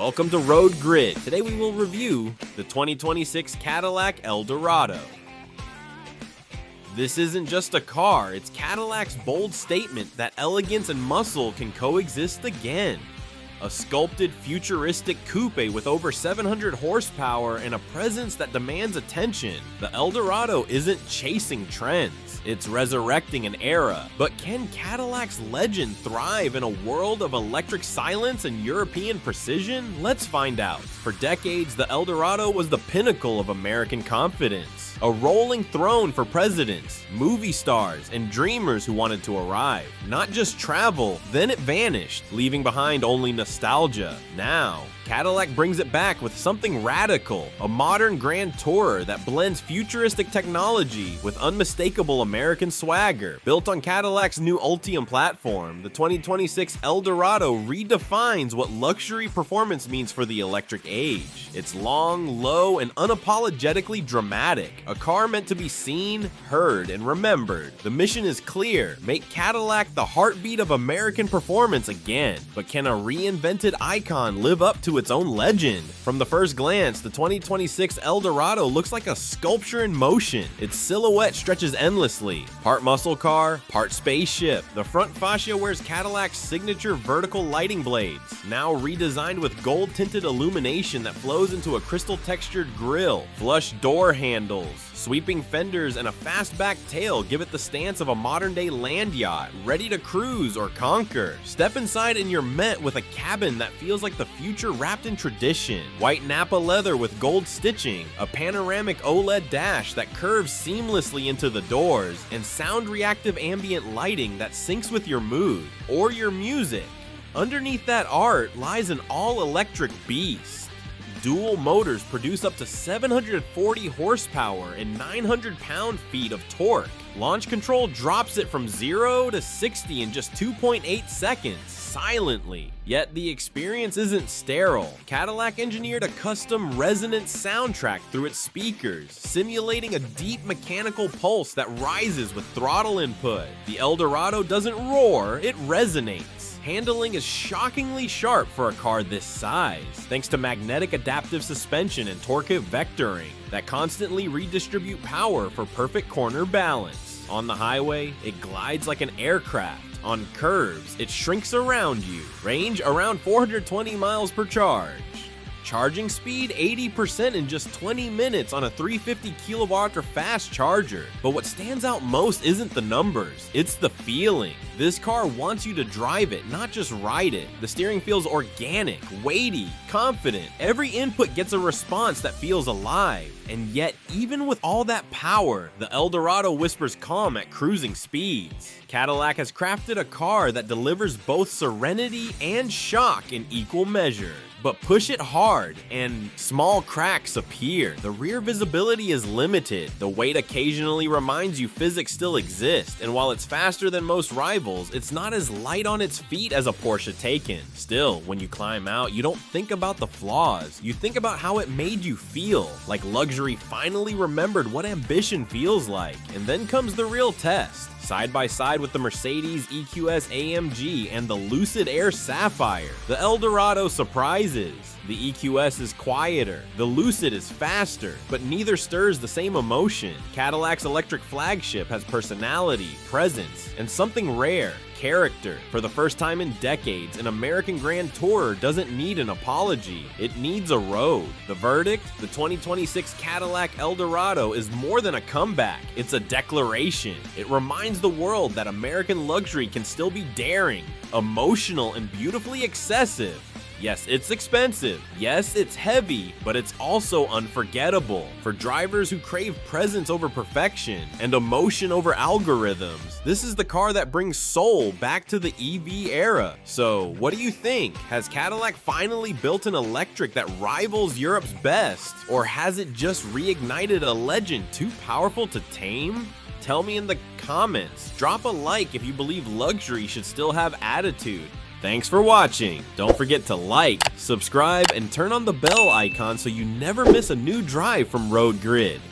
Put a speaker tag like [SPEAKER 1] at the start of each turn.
[SPEAKER 1] Welcome to Road Grid. Today we will review the 2026 Cadillac Eldorado. This isn't just a car, it's Cadillac's bold statement that elegance and muscle can coexist again. A sculpted, futuristic coupe with over 700 horsepower and a presence that demands attention, the Eldorado isn't chasing trends, it's resurrecting an era. But can Cadillac's legend thrive in a world of electric silence and European precision? Let's find out. For decades, the Eldorado was the pinnacle of American confidence. A rolling throne for presidents, movie stars, and dreamers who wanted to arrive. Not just travel, then it vanished, leaving behind only nostalgia. Now, Cadillac brings it back with something radical, a modern Grand Tourer that blends futuristic technology with unmistakable American swagger. Built on Cadillac's new Ultium platform, the 2026 Eldorado redefines what luxury performance means for the electric age. It's long, low, and unapologetically dramatic. A car meant to be seen, heard, and remembered. The mission is clear: make Cadillac the heartbeat of American performance again. But can a reinvented icon live up to its own legend? From the first glance, the 2026 Eldorado looks like a sculpture in motion. Its silhouette stretches endlessly. Part muscle car, part spaceship. The front fascia wears Cadillac's signature vertical lighting blades, now redesigned with gold-tinted illumination that flows into a crystal-textured grille. Flush door handles, sweeping fenders, and a fastback tail give it the stance of a modern-day land yacht, ready to cruise or conquer. Step inside and you're met with a cabin that feels like the future wrapped in tradition. White Napa leather with gold stitching, a panoramic OLED dash that curves seamlessly into the doors, and sound-reactive ambient lighting that syncs with your mood or your music. Underneath that art lies an all-electric beast. Dual motors produce up to 740 horsepower and 900 pound-feet of torque. Launch control drops it from 0 to 60 in just 2.8 seconds, silently. Yet the experience isn't sterile. Cadillac engineered a custom resonant soundtrack through its speakers, simulating a deep mechanical pulse that rises with throttle input. The Eldorado doesn't roar, it resonates. Handling is shockingly sharp for a car this size, thanks to magnetic adaptive suspension and torque vectoring that constantly redistribute power for perfect corner balance. On the highway, it glides like an aircraft. On curves, it shrinks around you. Range around 420 miles per charge. Charging speed 80% in just 20 minutes on a 350 kilowatt or fast charger. But what stands out most isn't the numbers, it's the feeling. This car wants you to drive it, not just ride it. The steering feels organic, weighty, confident. Every input gets a response that feels alive. And yet, even with all that power, the Eldorado whispers calm at cruising speeds. Cadillac has crafted a car that delivers both serenity and shock in equal measure. But push it hard, and small cracks appear. The rear visibility is limited. The weight occasionally reminds you physics still exist, and while it's faster than most rivals, it's not as light on its feet as a Porsche Taycan. Still, when you climb out, you don't think about the flaws. You think about how it made you feel, like luxury finally remembered what ambition feels like. And then comes the real test. Side by side with the Mercedes EQS AMG and the Lucid Air Sapphire, the Eldorado surprises. The EQS is quieter, the Lucid is faster, but neither stirs the same emotion. Cadillac's electric flagship has personality, presence, and something rare: character. For the first time in decades, an American Grand Tourer doesn't need an apology, it needs a road. The verdict? The 2026 Cadillac Eldorado is more than a comeback, it's a declaration. It reminds the world that American luxury can still be daring, emotional, and beautifully excessive. Yes, it's expensive. Yes, it's heavy, but it's also unforgettable. For drivers who crave presence over perfection and emotion over algorithms, this is the car that brings soul back to the EV era. So, what do you think? Has Cadillac finally built an electric that rivals Europe's best? Or has it just reignited a legend too powerful to tame? Tell me in the comments. Drop a like if you believe luxury should still have attitude. Thanks for watching. Don't forget to like, subscribe, and turn on the bell icon so you never miss a new drive from Road Grid.